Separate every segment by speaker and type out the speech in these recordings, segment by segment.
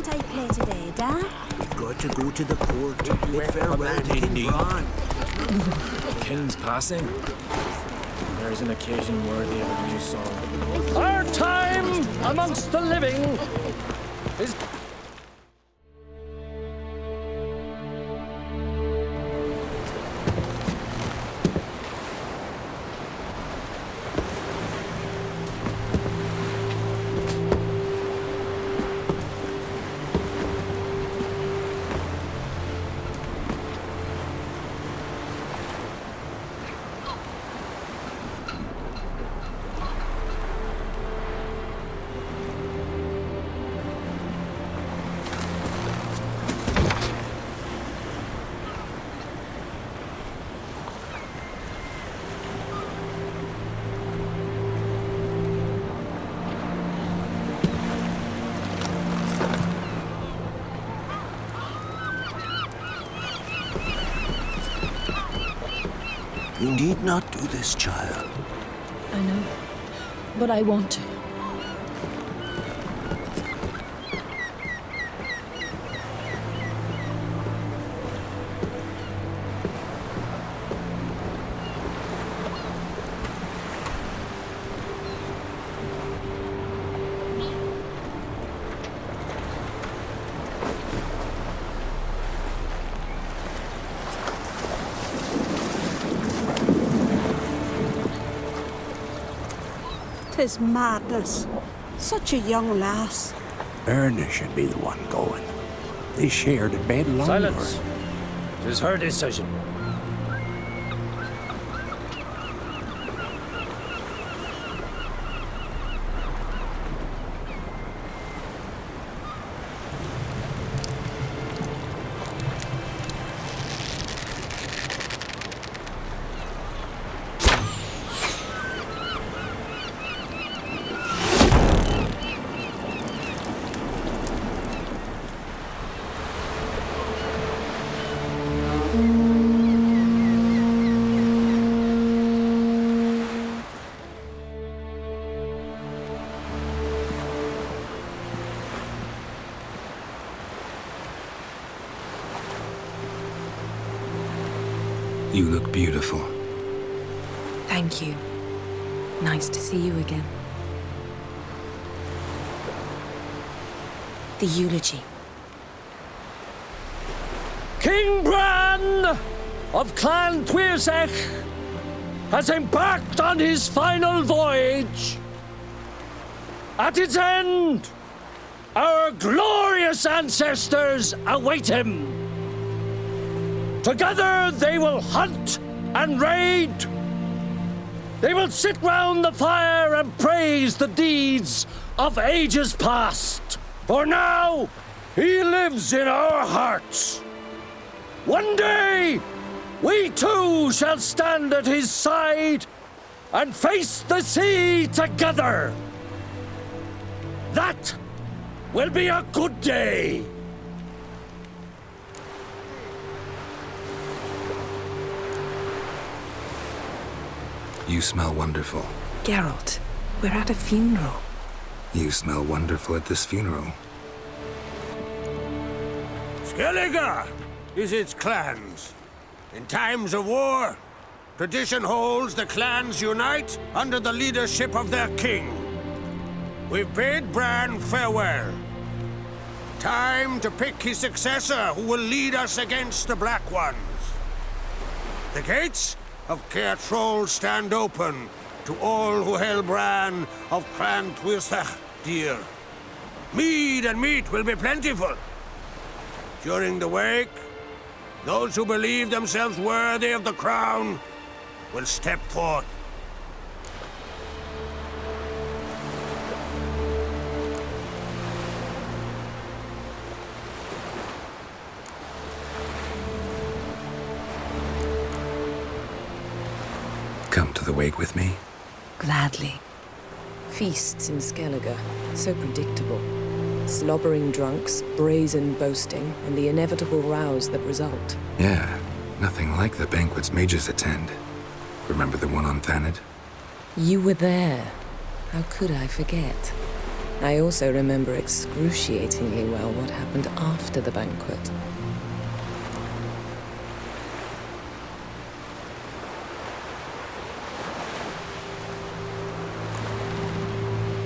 Speaker 1: can't I play today, Dad?
Speaker 2: We've got to go to the court. Bid farewell to King Bran.
Speaker 3: King's passing? There's an occasion worthy of a new song.
Speaker 4: Our time amongst the living is...
Speaker 2: You need not do this, child.
Speaker 5: I know, but I want to.
Speaker 1: Tis madness. Such a young lass.
Speaker 2: Erna should be the one going. They shared a bed long.
Speaker 4: Silence. It is her decision.
Speaker 3: You look beautiful.
Speaker 5: Thank you. Nice to see you again. The eulogy.
Speaker 4: King Bran of Clan Tuirsech has embarked on his final voyage. At its end, our glorious ancestors await him. Together they will hunt and raid. They will sit round the fire and praise the deeds of ages past. For now, he lives in our hearts. One day, we too shall stand at his side and face the sea together. That will be a good day.
Speaker 3: You smell wonderful.
Speaker 5: Geralt, we're at a funeral.
Speaker 3: You smell wonderful at this funeral.
Speaker 6: Skellige is its clans. In times of war, tradition holds the clans unite under the leadership of their king. We've bid Bran farewell. Time to pick his successor who will lead us against the Black Ones. The gates of Caer Troll stand open to all who held Bran of Clan Tuirsech dear. Mead and meat will be plentiful. During the wake, those who believe themselves worthy of the crown will step forth.
Speaker 3: Come to the wake with me?
Speaker 5: Gladly.
Speaker 7: Feasts in Skellige, so predictable. Slobbering drunks, brazen boasting, and the inevitable rows that result.
Speaker 3: Yeah, nothing like the banquets mages attend. Remember the one on Thanedd?
Speaker 7: You were there. How could I forget? I also remember excruciatingly well what happened after the banquet.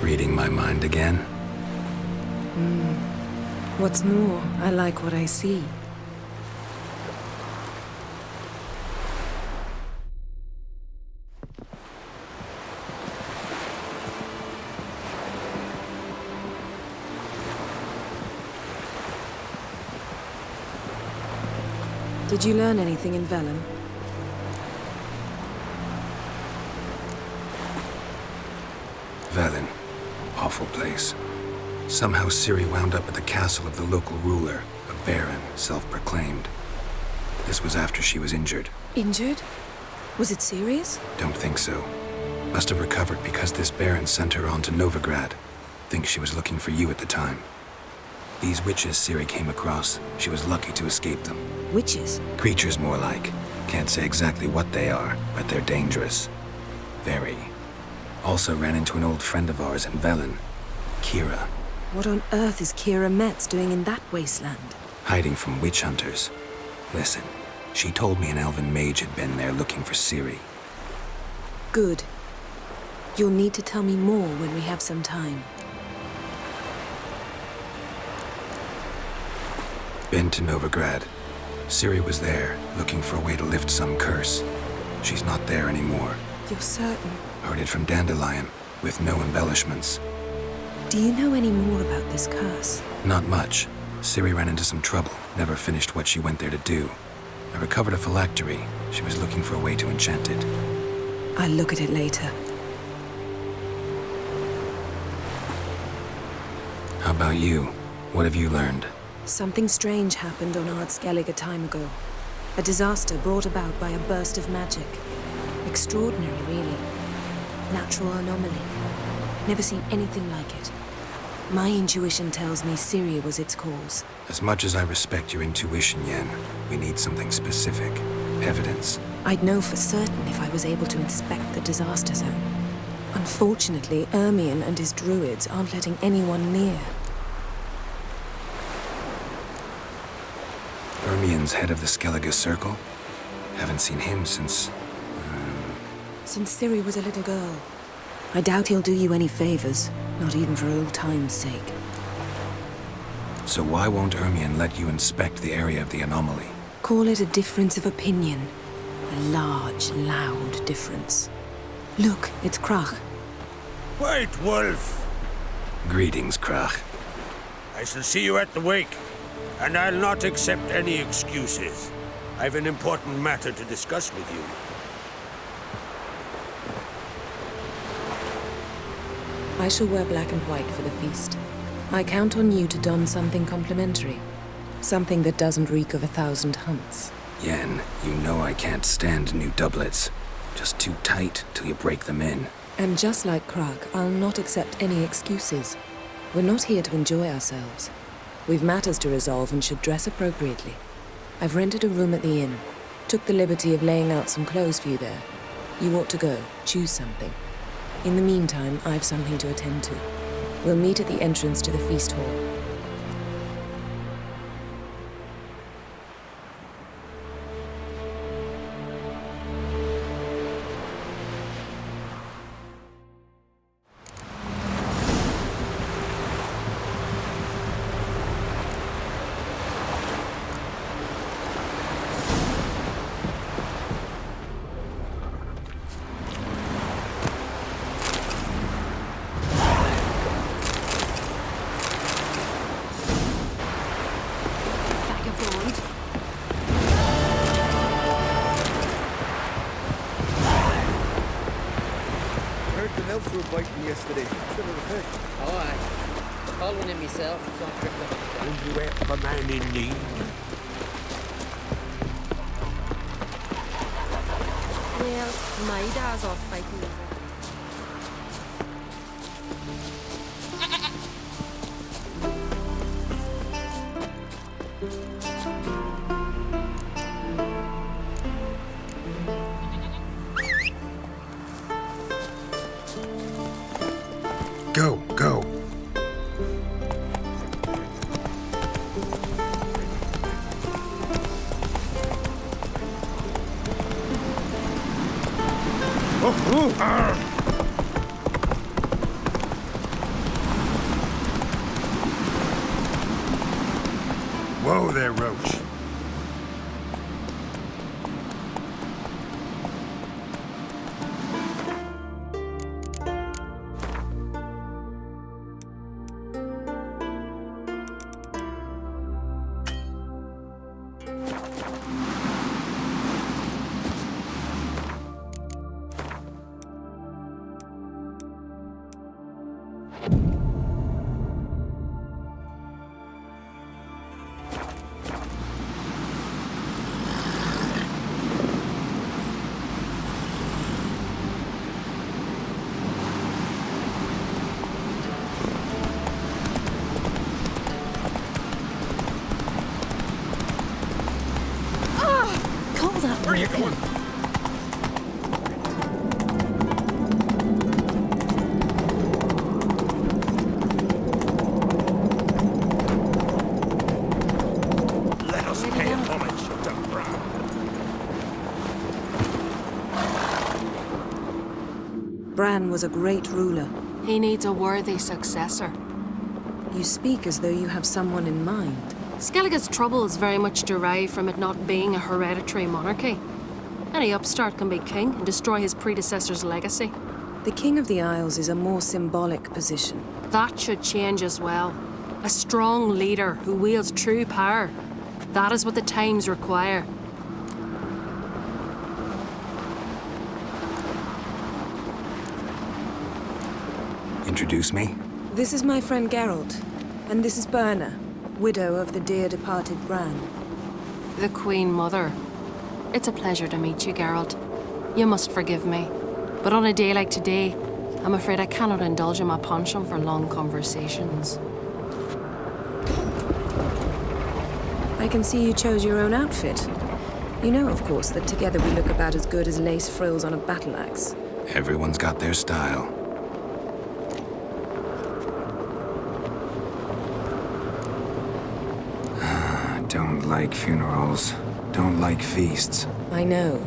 Speaker 2: Reading my mind again?
Speaker 7: What's more, I like what I see. Did you learn anything in Velen?
Speaker 2: Velen. Awful place. Somehow Ciri wound up at the castle of the local ruler, a baron, self-proclaimed. This was after she was injured.
Speaker 7: Injured? Was it serious?
Speaker 2: Don't think so. Must have recovered because this baron sent her on to Novigrad. Think she was looking for you at the time. These witches Ciri came across, she was lucky to escape them.
Speaker 7: Witches?
Speaker 2: Creatures more like. Can't say exactly what they are, but they're dangerous. Very. Also ran into an old friend of ours in Velen, Kira.
Speaker 7: What on earth is Kira Metz doing in that wasteland?
Speaker 2: Hiding from witch hunters. Listen, she told me an elven mage had been there looking for Ciri.
Speaker 7: Good. You'll need to tell me more when we have some time.
Speaker 2: Been to Novigrad. Ciri was there, looking for a way to lift some curse. She's not there anymore.
Speaker 7: You're certain?
Speaker 2: Heard it from Dandelion, with no embellishments.
Speaker 7: Do you know any more about this curse?
Speaker 2: Not much. Ciri ran into some trouble, never finished what she went there to do. I recovered a phylactery. She was looking for a way to enchant it.
Speaker 7: I'll look at it later.
Speaker 2: How about you? What have you learned?
Speaker 7: Something strange happened on Ardskellig a time ago. A disaster brought about by a burst of magic. Extraordinary, really. Natural anomaly. Never seen anything like it. My intuition tells me Ciri was its cause.
Speaker 2: As much as I respect your intuition, Yen, we need something specific. Evidence.
Speaker 7: I'd know for certain if I was able to inspect the disaster zone. Unfortunately, Ermion and his druids aren't letting anyone near.
Speaker 2: Ermion's head of the Skellige Circle? Haven't seen him since...
Speaker 7: Since Ciri was a little girl. I doubt he'll do you any favors, not even for old time's sake.
Speaker 2: So why won't Ermion let you inspect the area of the anomaly?
Speaker 7: Call it a difference of opinion. A large, loud difference. Look, it's Krach.
Speaker 6: White Wolf!
Speaker 2: Greetings, Krach.
Speaker 6: I shall see you at the wake, and I'll not accept any excuses. I've an important matter to discuss with you.
Speaker 7: I shall wear black and white for the feast. I count on you to don something complimentary. Something that doesn't reek of 1,000 hunts.
Speaker 2: Yen, you know I can't stand new doublets. Just too tight till you break them in.
Speaker 7: And just like Krach, I'll not accept any excuses. We're not here to enjoy ourselves. We've matters to resolve and should dress appropriately. I've rented a room at the inn. Took the liberty of laying out some clothes for you there. You ought to go. Choose something. In the meantime, I've something to attend to. We'll meet at the entrance to the feast hall.
Speaker 8: elves were biting yesterday. Still in the fish.
Speaker 9: Oh, aye. Caught one in myself, so I'm tricked up.
Speaker 6: And you help a man in need.
Speaker 10: Well, my dad's off fighting over.
Speaker 2: Go, go.
Speaker 6: Whoa there, Roach.
Speaker 5: Where are you going?
Speaker 6: Let us pay homage to Bran.
Speaker 7: Bran was a great ruler.
Speaker 10: He needs a worthy successor.
Speaker 7: You speak as though you have someone in mind.
Speaker 10: Skellige's troubles very much derive from it not being a hereditary monarchy. Any upstart can be king and destroy his predecessor's legacy.
Speaker 7: The King of the Isles is a more symbolic position.
Speaker 10: That should change as well. A strong leader who wields true power. That is what the times require.
Speaker 2: Introduce me?
Speaker 7: This is my friend Geralt, and this is Berna, widow of the dear departed Bran.
Speaker 10: The Queen Mother. It's a pleasure to meet you, Geralt. You must forgive me. But on a day like today, I'm afraid I cannot indulge in my penchant for long conversations.
Speaker 7: I can see you chose your own outfit. You know, of course, that together we look about as good as lace frills on a battle axe.
Speaker 2: Everyone's got their style. Don't like funerals. Don't like feasts.
Speaker 7: I know.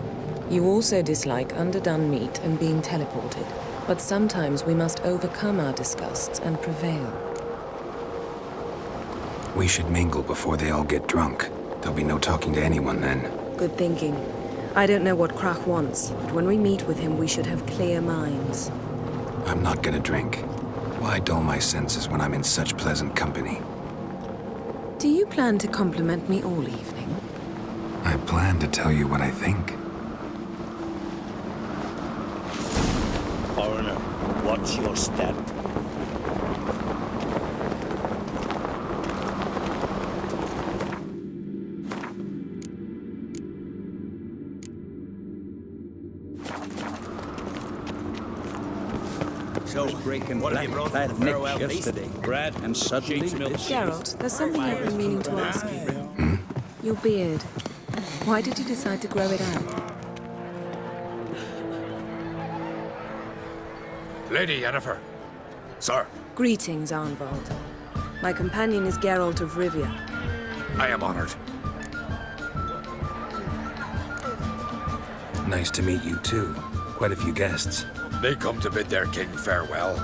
Speaker 7: You also dislike underdone meat and being teleported. But sometimes we must overcome our disgusts and prevail.
Speaker 2: We should mingle before they all get drunk. There'll be no talking to anyone then.
Speaker 7: Good thinking. I don't know what Krach wants, but when we meet with him, we should have clear minds.
Speaker 2: I'm not gonna drink. Why dull my senses when I'm in such pleasant company?
Speaker 7: Do you plan to compliment me all evening?
Speaker 2: I plan to tell you what I think.
Speaker 4: Foreigner, watch your step.
Speaker 11: So breaking what have you brought for the farewell yesterday? Bread and suddenly this.
Speaker 7: Geralt, there's something I've been meaning to ask you. Your beard. Why did you decide to grow it out?
Speaker 6: Lady Yennefer. Sir.
Speaker 7: Greetings, Arnvald. My companion is Geralt of Rivia.
Speaker 6: I am honored.
Speaker 2: Nice to meet you too. Quite a few guests.
Speaker 12: They come to bid their king farewell.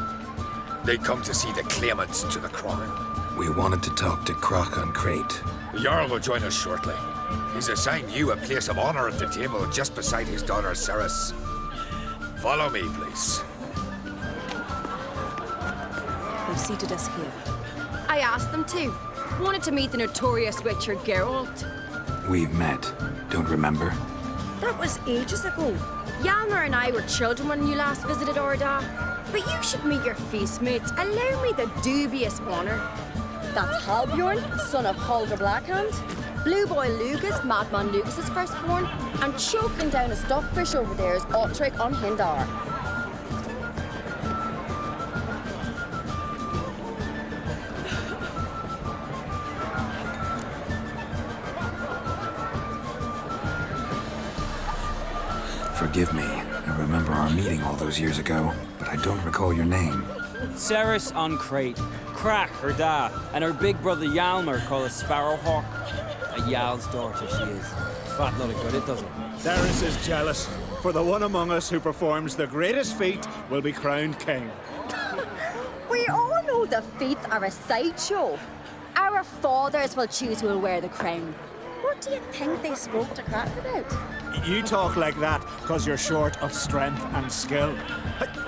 Speaker 12: They come to see the claimants to the crown.
Speaker 2: We wanted to talk to Krach on Crate.
Speaker 12: The Jarl will join us shortly. He's assigned you a place of honor at the table just beside his daughter Ceres. Follow me, please.
Speaker 7: They've seated us here.
Speaker 13: I asked them to. Wanted to meet the notorious witcher Geralt.
Speaker 2: We've met. Don't remember?
Speaker 13: That was ages ago. Hjalmar and I were children when you last visited Orda. But you should meet your feast mates. Allow me the dubious honor. That's Halbjorn, son of Holger Blackhand. Blue Boy Lucas, Madman Lucas's firstborn. And choking down a stockfish over there is Ottric on Hindar.
Speaker 2: Forgive me. I remember our meeting all those years ago, but I don't recall your name.
Speaker 11: Ceres on Crate, Krach her da, and her big brother Hjalmar called a Sparrowhawk. A Jarl's daughter she is. Fat lot of good it doesn't.
Speaker 3: Ceres is jealous.
Speaker 14: for the one among us who performs the greatest feat will be crowned king.
Speaker 13: We all know the feats are a sideshow. Our fathers will choose who will wear the crown. What do you think they spoke to Crack about?
Speaker 14: You talk like that because you're short of strength and skill.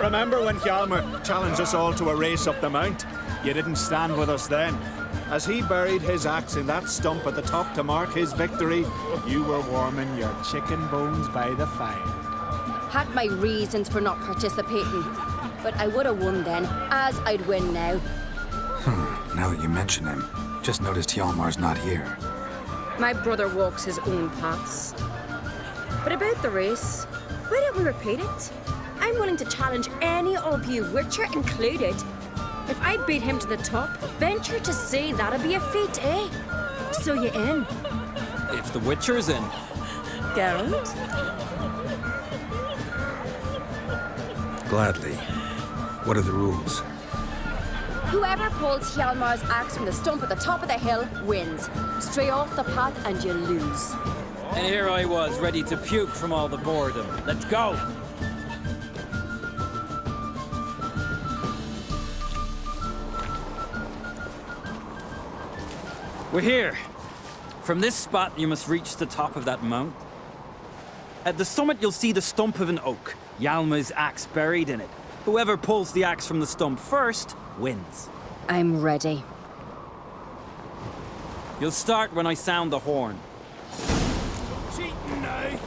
Speaker 14: Remember when Hjalmar challenged us all to a race up the mount? You didn't stand with us then. As he buried his axe in that stump at the top to mark his victory, you were warming your chicken bones by the fire.
Speaker 13: Had my reasons for not participating, but I would have won then, as I'd win now.
Speaker 2: Now that you mention him, just noticed Hjalmar's not here.
Speaker 13: My brother walks his own paths. But about the race, why don't we repeat it? I'm willing to challenge any of you, Witcher included. If I beat him to the top, venture to say that'll be a feat, eh? So you in?
Speaker 11: If the Witcher's in.
Speaker 13: Geralt?
Speaker 2: Gladly. What are the rules?
Speaker 13: Whoever pulls Hjalmar's axe from the stump at the top of the hill wins. Stray off the path and you lose.
Speaker 11: And here I was, ready to puke from all the boredom. Let's go! We're here. From this spot, you must reach the top of that mount. At the summit, you'll see the stump of an oak, Hjalmar's axe buried in it. Whoever pulls the axe from the stump first wins.
Speaker 13: I'm ready.
Speaker 11: You'll start when I sound the horn.
Speaker 14: Cheating now.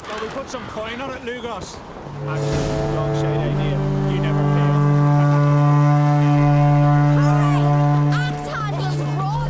Speaker 14: Shall we put some coin on it, Lugos? Actually, long shade idea. You never pay up.
Speaker 13: Axe handles run!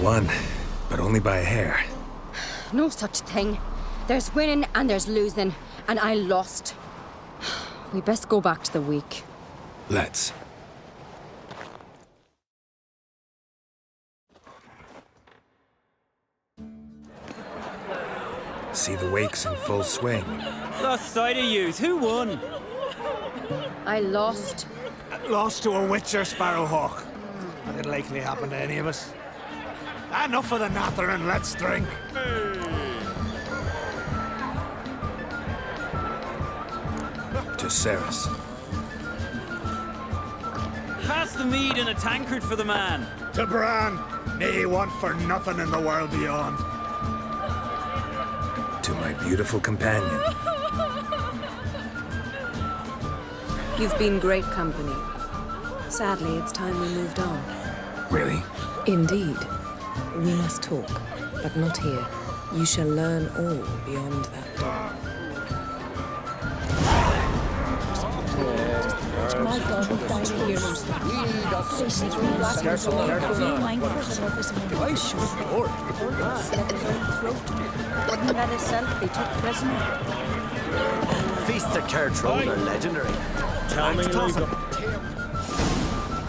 Speaker 2: Won, but only by a hair.
Speaker 13: No such thing. There's winning and there's losing, and I lost. We best go back to the week.
Speaker 2: Let's. See the wakes in full swing.
Speaker 11: Lost sight of yous. Who won?
Speaker 13: I lost.
Speaker 14: Lost to a Witcher Sparrowhawk. That didn't likely happen to any of us. Enough of the natter and let's drink.
Speaker 2: To Ceres.
Speaker 11: Pass the mead in a tankard for the man.
Speaker 14: to Bran. Nae want for nothing in the world beyond.
Speaker 2: To my beautiful companion.
Speaker 7: You've been great company. Sadly, it's time we moved on.
Speaker 2: Really?
Speaker 7: Indeed. We must talk, but not here. You shall learn all beyond that door.
Speaker 1: My God, who died of years. Faces were black and gold. Mine first surface and then short. Slit his own throat. Wouldn't let himself be took prisoner.
Speaker 4: Feasts of Cairtrone are legendary. Tell me,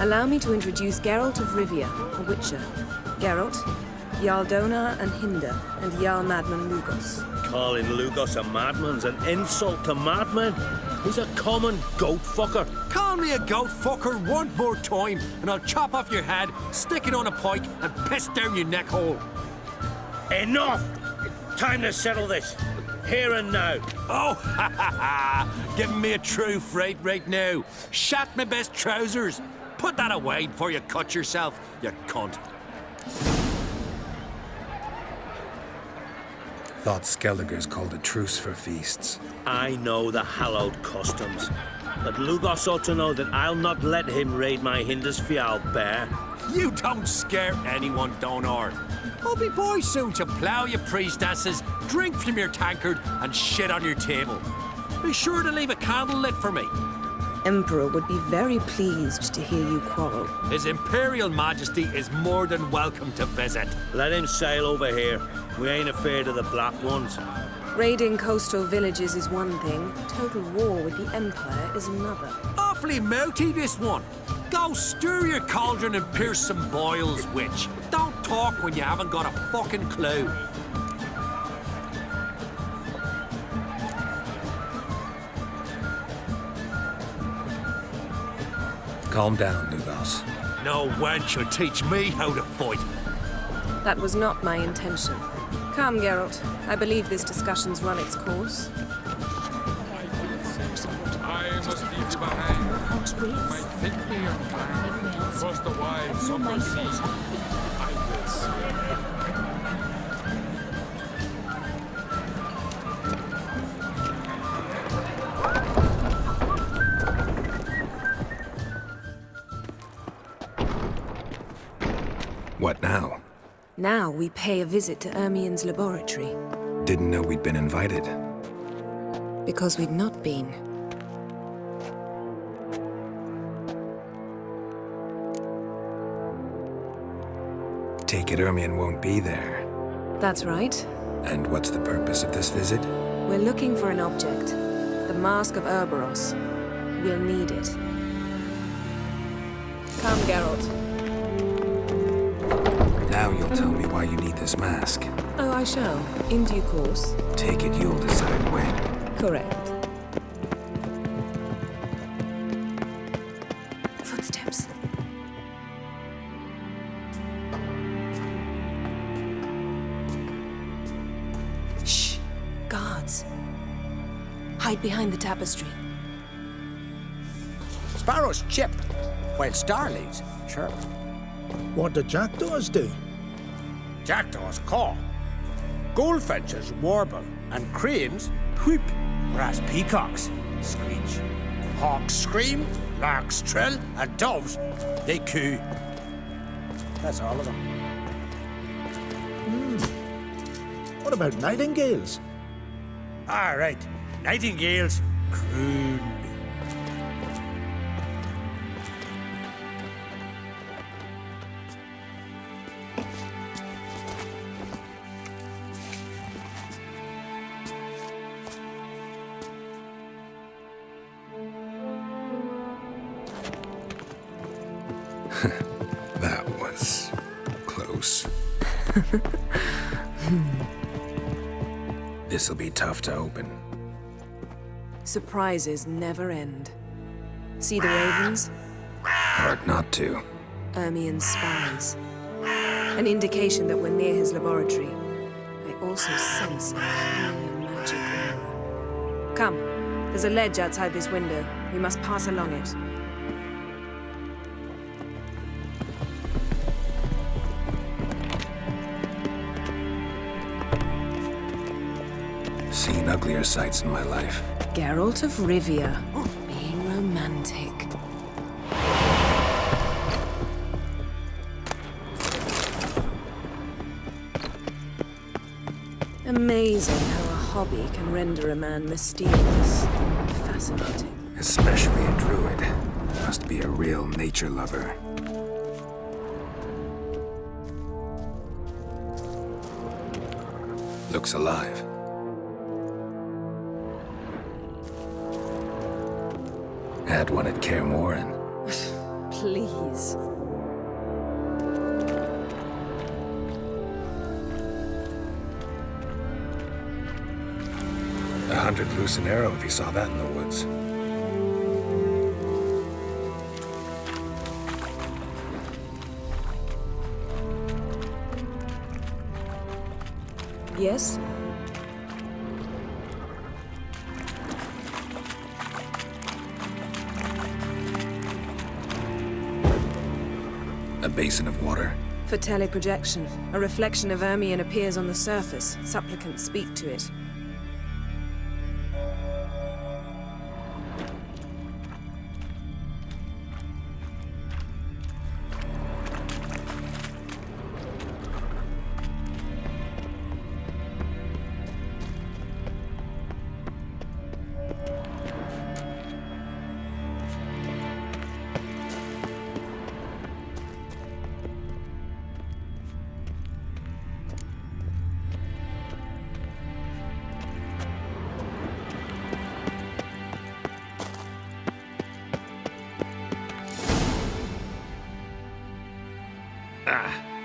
Speaker 7: Allow me to introduce Geralt of Rivia, a witcher. Geralt, Jarl Dona and Hinda, and Jarl Madman Lugos.
Speaker 4: Calling Lugos a madman's an insult to madmen. He's a common goat fucker.
Speaker 6: Call me a goat fucker one more time, and I'll chop off your head, stick it on a pike, and piss down your neck hole.
Speaker 4: Enough! Time to settle this. Here and now.
Speaker 6: Oh, ha ha ha! Giving me a true fright right now. Shat my best trousers. Put that away before you cut yourself, you cunt.
Speaker 2: Thought Skelliger's called a truce for feasts.
Speaker 4: I know the hallowed customs, but Lugos ought to know that I'll not let him raid my Hinda's fial bear.
Speaker 6: You don't scare anyone, Donar. I'll be boy soon to plough your priestesses, drink from your tankard, and shit on your table. Be sure to leave a candle lit for me.
Speaker 7: Emperor would be very pleased to hear you quarrel.
Speaker 6: His Imperial Majesty is more than welcome to visit.
Speaker 4: Let him sail over here. We ain't afraid of the Black Ones.
Speaker 7: Raiding coastal villages is one thing. Total war with the Empire is another.
Speaker 6: Awfully mouty, this one. Go stir your cauldron and pierce some boils, witch. Don't talk when you haven't got a fucking clue.
Speaker 2: Calm down, Lugos.
Speaker 6: No wench will teach me how to fight.
Speaker 7: That was not my intention. Come, Geralt. I believe this discussion's run its course.
Speaker 12: I must leave you behind. Might think me unkind. Across the wide summer sea. I will sail.
Speaker 2: What now?
Speaker 7: Now we pay a visit to Ermien's laboratory.
Speaker 2: Didn't know we'd been invited.
Speaker 7: Because we'd not been.
Speaker 2: Take it Ermien won't be there.
Speaker 7: That's right.
Speaker 2: And what's the purpose of this visit?
Speaker 7: We're looking for an object. The Mask of Ouroboros. We'll need it. Come, Geralt.
Speaker 2: Now you'll tell me why you need this mask.
Speaker 7: Oh, I shall. In due course.
Speaker 2: Take it you'll decide when.
Speaker 7: Correct. Footsteps. Shh. Guards. Hide behind the tapestry.
Speaker 6: Sparrows chip, while starlings chirp.
Speaker 14: What do jackdaws do?
Speaker 6: Jackdaws caw. Goldfinches warble, and cranes whoop, whereas peacocks screech. Hawks scream, larks trill, and doves, they coo. That's all of them.
Speaker 14: What about nightingales?
Speaker 6: All right, nightingales croon.
Speaker 2: That was close. This'll be tough to open.
Speaker 7: Surprises never end. See the ravens?
Speaker 2: Hard not to.
Speaker 7: Ermien's spies. An indication that we're near his laboratory. I also sense a clear magic aura. Come, there's a ledge outside this window. We must pass along it.
Speaker 2: seen uglier sights in my life.
Speaker 7: Geralt of Rivia, being romantic. Amazing how a hobby can render a man mysterious. Fascinating.
Speaker 2: Especially a druid. Must be a real nature lover. Looks alive. Had one at Kaer Morhen.
Speaker 7: Please.
Speaker 2: $100 loose an arrow if he saw that in the woods.
Speaker 7: Yes?
Speaker 2: A basin of water.
Speaker 7: For teleprojection, a reflection of Ermion appears on the surface. Supplicants speak to it.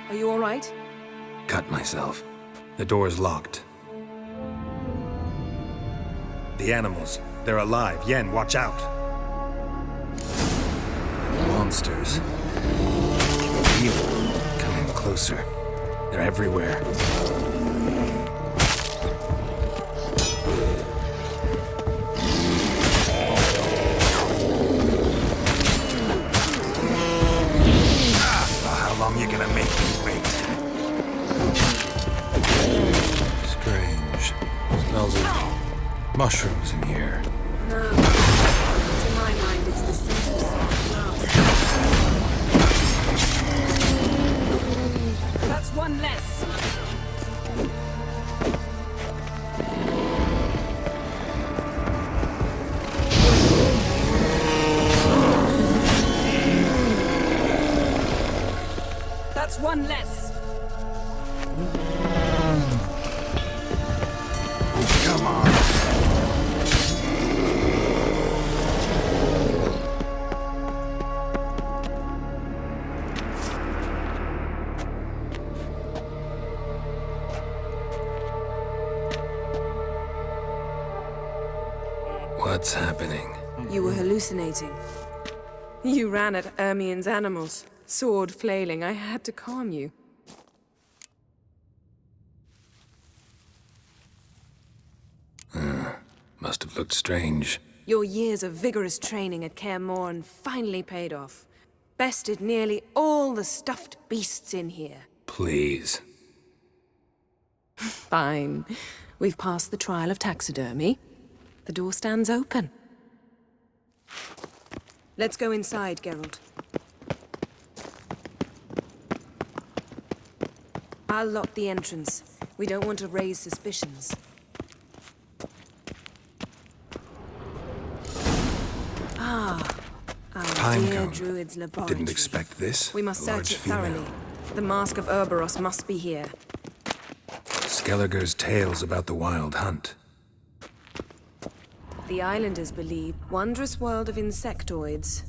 Speaker 7: Are you all right?
Speaker 2: Cut myself. The door's locked. The animals. They're alive. Yen, watch out. Monsters. Feel them coming closer. They're everywhere. How long you gonna make me wait? Strange. Smells of mushrooms in here.
Speaker 7: No. To my mind, it's the scent of salt grass. That's one less. That's one less.
Speaker 2: Come on. What's happening?
Speaker 7: You were hallucinating. You ran at Ermion's animals, sword flailing. I had to calm you.
Speaker 2: Must have looked strange.
Speaker 7: Your years of vigorous training at Kaer Morhen finally paid off. Bested nearly all the stuffed beasts in here.
Speaker 2: Please.
Speaker 7: Fine. We've passed the trial of taxidermy. The door stands open. Let's go inside, Geralt. I'll lock the entrance. We don't want to raise suspicions. Ah, our
Speaker 2: Time
Speaker 7: dear
Speaker 2: cone.
Speaker 7: druid's laboratory.
Speaker 2: Didn't expect this.
Speaker 7: We must
Speaker 2: A
Speaker 7: search
Speaker 2: large
Speaker 7: it
Speaker 2: female.
Speaker 7: thoroughly. The Mask of Urboros must be here.
Speaker 2: Skelliger's tales about the wild hunt.
Speaker 7: The islanders believe wondrous world of insectoids.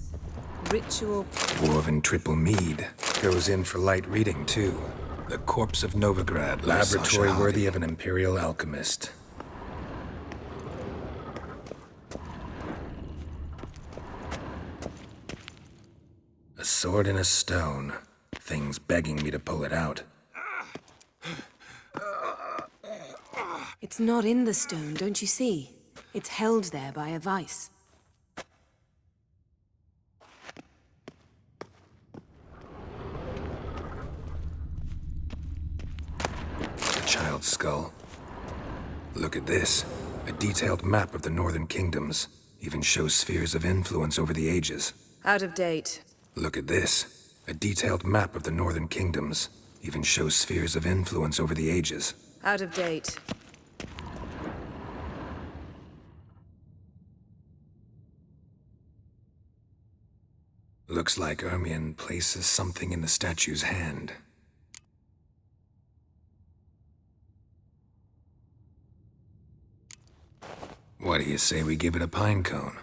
Speaker 7: Ritual.
Speaker 2: Dwarven triple mead. Goes in for light reading, too. The corpse of Novigrad. Laboratory worthy of an imperial alchemist. A sword in a stone. Thing's begging me to pull it out.
Speaker 7: It's not in the stone, don't you see? It's held there by a vice.
Speaker 2: A child's skull. Look at this. A detailed map of the northern kingdoms. Even shows spheres of influence over the ages.
Speaker 7: Out of date.
Speaker 2: Look at this. A detailed map of the northern kingdoms. Even shows spheres of influence over the ages.
Speaker 7: Out of date.
Speaker 2: Looks like Ermion places something in the statue's hand. What do you say we give it a pine cone?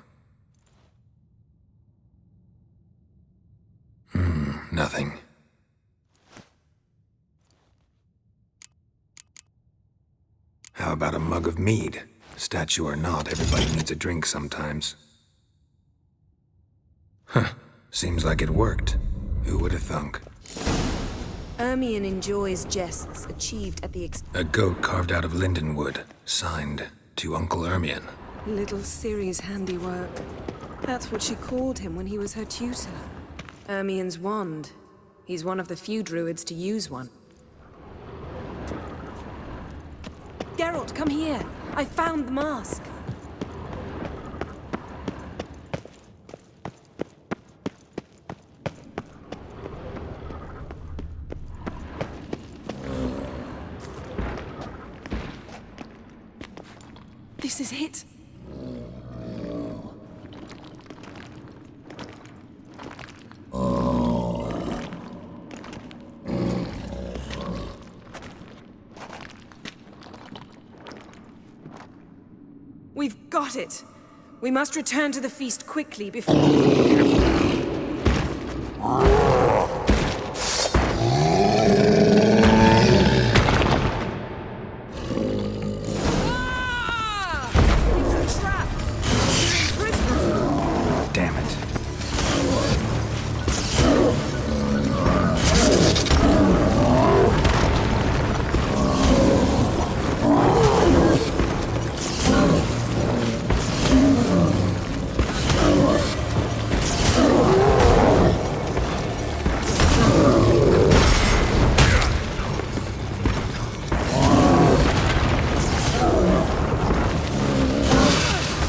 Speaker 2: Nothing. How about a mug of mead? Statue or not, everybody needs a drink sometimes. Huh. Seems like it worked. Who would have thunk?
Speaker 7: Ermion enjoys jests achieved at the
Speaker 2: A goat carved out of lindenwood. Signed, to Uncle Ermion.
Speaker 7: Little Ciri's handiwork. That's what she called him when he was her tutor. Ermion's wand. He's one of the few druids to use one. Geralt, come here. I found the mask. This is it. We've got it. We must return to the feast quickly before...
Speaker 2: Damn it.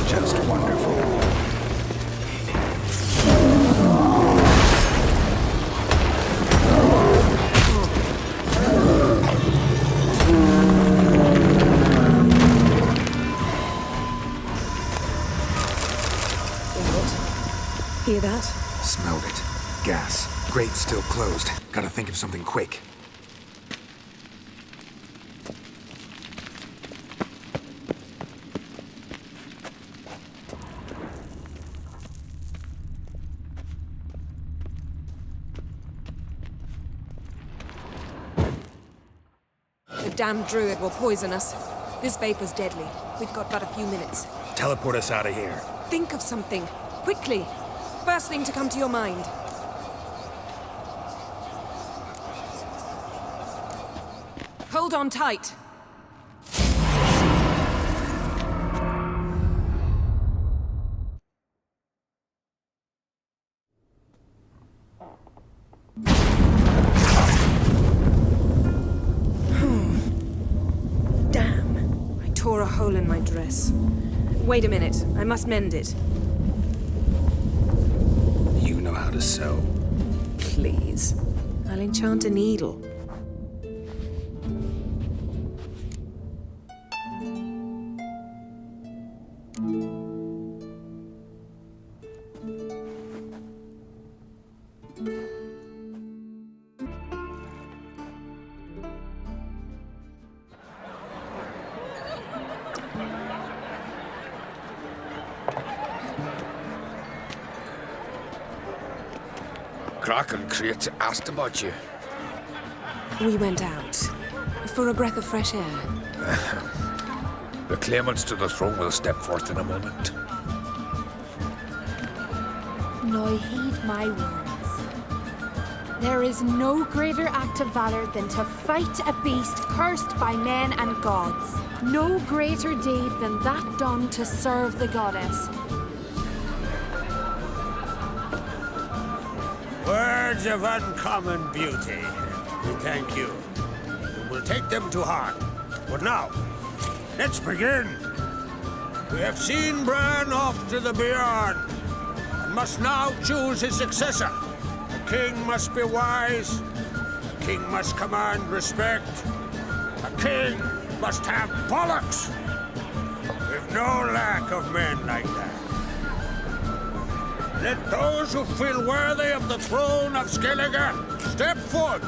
Speaker 2: Just wonderful.
Speaker 7: Hear that?
Speaker 2: Smelled it. Gas. Grate's still closed. Gotta think of something quick.
Speaker 7: The damned druid will poison us. This vapor's deadly. We've got but a few minutes.
Speaker 4: Teleport us out of here.
Speaker 7: Think of something. Quickly. First thing to come to your mind. Hold on tight. Damn. I tore a hole in my dress. Wait a minute. I must mend it.
Speaker 2: You know how to sew.
Speaker 7: Please. I'll enchant a needle.
Speaker 12: Crack and Crate asked about you.
Speaker 7: We went out. For a breath of fresh air.
Speaker 12: The claimants to the throne will step forth in a moment.
Speaker 15: Now heed my words. There is no greater act of valor than to fight a beast cursed by men and gods. No greater deed than that done to serve the goddess.
Speaker 6: Words of uncommon beauty. We thank you. We will take them to heart. But now, let's begin. We have seen Bran off to the beyond, and must now choose his successor. A king must be wise. A king must command respect. A king must have bollocks. We've no lack of men like that. Let those who feel worthy of the throne of Skellige step forth.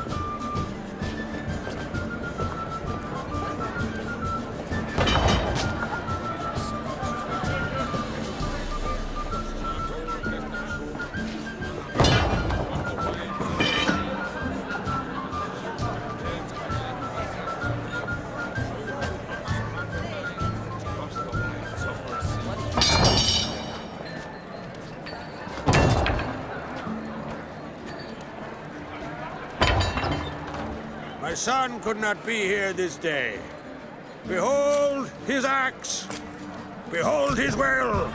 Speaker 6: My son could not be here this day. Behold his axe. Behold his will.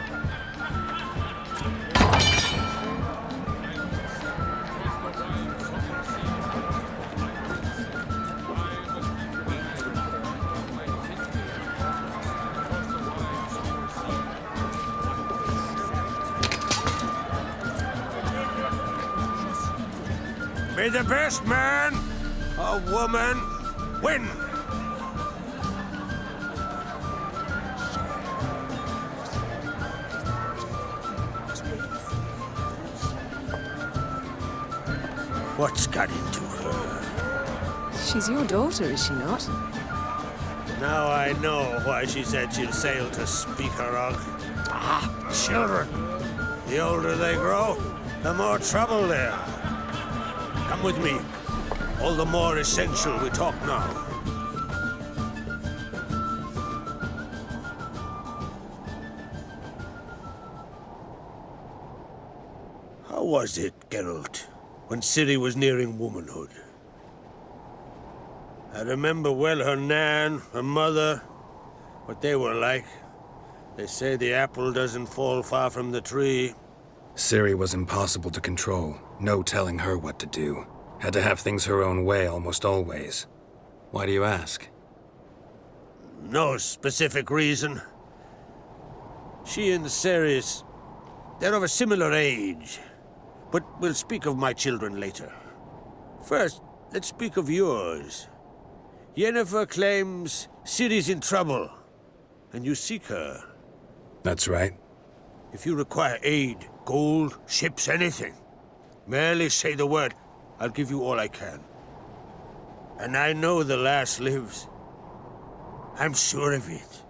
Speaker 6: May the best man or woman win. What's got into her?
Speaker 7: She's your daughter, is she not?
Speaker 6: Now I know why she said she'll sail to speak her of. Ah, children. The older they grow, the more trouble they are. Come with me. All the more essential we talk now. How was it, Geralt, when Ciri was nearing womanhood? I remember well her nan, her mother, what they were like. They say the apple doesn't fall far from the tree.
Speaker 2: Ciri was impossible to control. No telling her what to do. Had to have things her own way almost always. Why do you ask?
Speaker 6: No specific reason. She and Ceres, they're of a similar age. But we'll speak of my children later. First, let's speak of yours. Yennefer claims Ciri's in trouble, and you seek her.
Speaker 2: That's right.
Speaker 6: If you require aid, gold, ships, anything, merely say the word. I'll give you all I can. And I know the lass lives. I'm sure of it.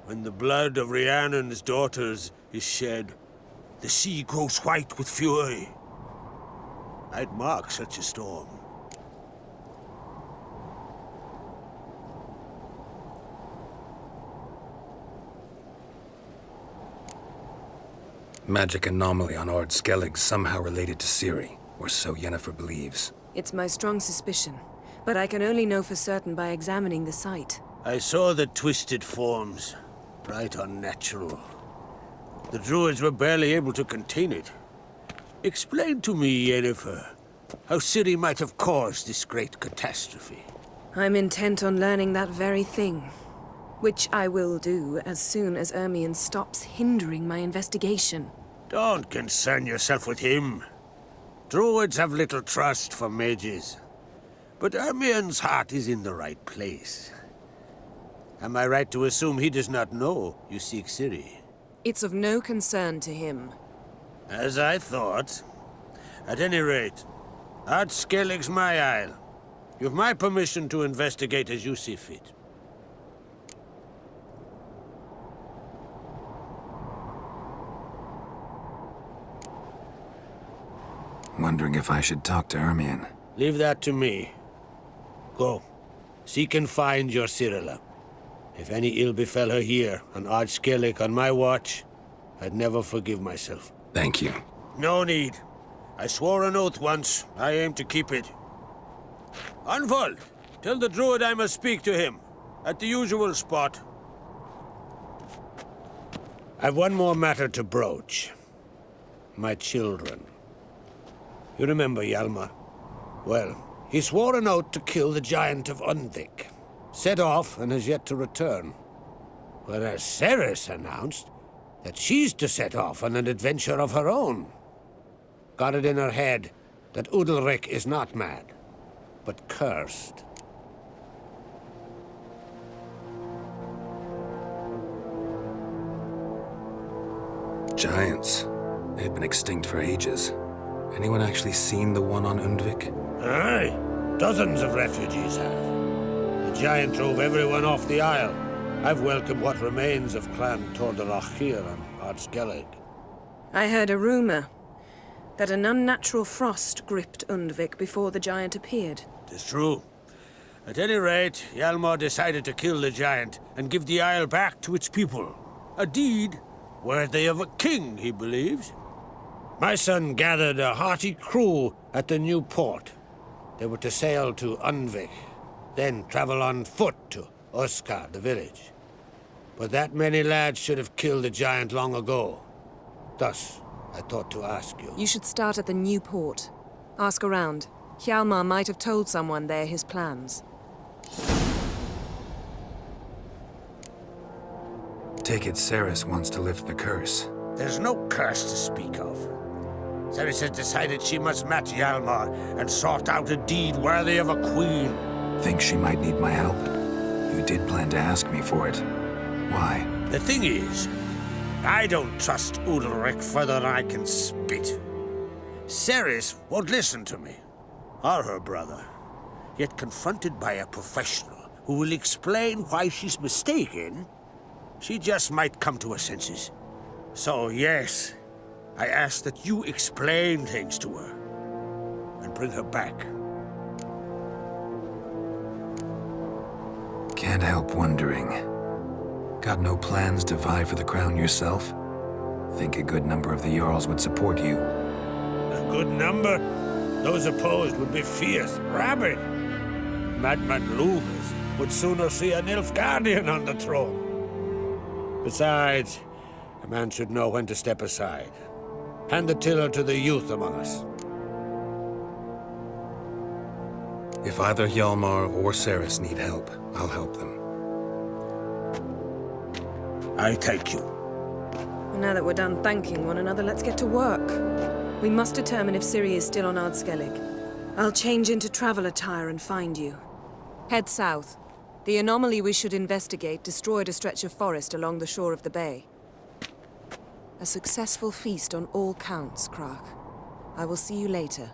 Speaker 6: When the blood of Rhiannon's daughters is shed, the sea grows white with fury. I'd mark such a storm.
Speaker 2: Magic anomaly on Ard Skellig somehow related to Ciri. Or so Yennefer believes.
Speaker 7: It's my strong suspicion, but I can only know for certain by examining the site.
Speaker 6: I saw the twisted forms, right unnatural. The druids were barely able to contain it. Explain to me, Yennefer, how Ciri might have caused this great catastrophe.
Speaker 7: I'm intent on learning that very thing, which I will do as soon as Ermion stops hindering my investigation.
Speaker 6: Don't concern yourself with him. Druids have little trust for mages. But Ermion's heart is in the right place. Am I right to assume he does not know you seek Ciri?
Speaker 7: It's of no concern to him.
Speaker 6: As I thought. At any rate, Ard Skellig's my isle. You've my permission to investigate as you see fit.
Speaker 2: Wondering if I should talk to Ermion.
Speaker 6: Leave that to me. Go. Seek and find your Cirilla. If any ill befell her here, on Ard Skellig on my watch, I'd never forgive myself.
Speaker 2: Thank you.
Speaker 6: No need. I swore an oath once. I aim to keep it. Unfold! Tell the druid I must speak to him. At the usual spot. I've one more matter to broach. My children. You remember Hjalmar? Well, he swore an oath to kill the giant of Undvik. Set off and has yet to return. Whereas Ceres announced that she's to set off on an adventure of her own. Got it in her head that Udalric is not mad, but cursed.
Speaker 2: Giants. They've been extinct for ages. Anyone actually seen the one on Undvik?
Speaker 6: Aye. Dozens of refugees have. The giant drove everyone off the Isle. I've welcomed what remains of Clan Tordarach here on Ardskellig.
Speaker 7: I heard a rumor that an unnatural frost gripped Undvik before the giant appeared.
Speaker 6: It's true. At any rate, Hjalmar decided to kill the giant and give the Isle back to its people. A deed worthy of a king, he believes. My son gathered a hearty crew at the new port. They were to sail to Undvik, then travel on foot to Oskar, the village. But that many lads should have killed the giant long ago. Thus, I thought to ask you.
Speaker 7: You should start at the new port. Ask around. Hjalmar might have told someone there his plans.
Speaker 2: Take it Ceres wants to lift the curse.
Speaker 6: There's no curse to speak of. Ceres has decided she must match Hjalmar and sort out a deed worthy of a queen.
Speaker 2: Think she might need my help? You did plan to ask me for it. Why?
Speaker 6: The thing is, I don't trust Udalric further than I can spit. Ceres won't listen to me, or her brother. Yet confronted by a professional who will explain why she's mistaken, she just might come to her senses. So yes, I ask that you explain things to her and bring her back.
Speaker 2: Can't help wondering. Got no plans to vie for the crown yourself? Think a good number of the Jarls would support you.
Speaker 6: A good number? Those opposed would be fierce, rabid. Madman Lucas would sooner see an Nilfgaardian on the throne. Besides, a man should know when to step aside. Hand the tiller to the youth among us.
Speaker 2: If either Hjalmar or Ceres need help, I'll help them.
Speaker 6: I thank you.
Speaker 7: Now that we're done thanking one another, let's get to work. We must determine if Ciri is still on Ardskellig. I'll change into travel attire and find you. Head south. The anomaly we should investigate destroyed a stretch of forest along the shore of the bay. A successful feast on all counts, Krach. I will see you later.